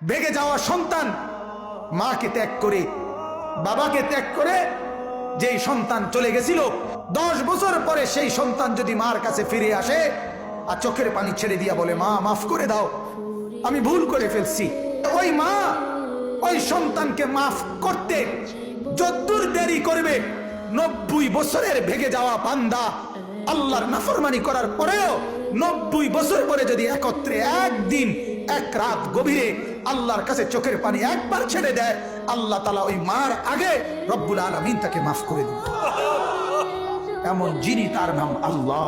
ভেগে যাওয়া সন্তান মাকে ত্যাগ করে, বাবাকে ত্যাগ করে যেই সন্তান চলে গেছিল, 10 বছর পরে সেই সন্তান যদি মার কাছে ফিরে আসে আর চোখের পানি ছেড়ে দিয়া বলে, মা মাফ করে দাও, আমি ভুল করে ফেলছি, ওই মা ওই সন্তানকে মাফ করতে যতদূর দেরি করবে, 90 বছরের ভেগে যাওয়া বান্দা আল্লাহর নাফরমানি করার পরেও 90 বছর পরে যদি একত্রে একদিন এক রাত গভীরে আল্লাহর কাছে চোখের পানি একবার ছেড়ে দেয়, আল্লাহ তাআলা ওই মার আগে রব্বুল আলামিন তাকে মাফ করে দিবেন। এমন যিনি, তার নাম আল্লাহ।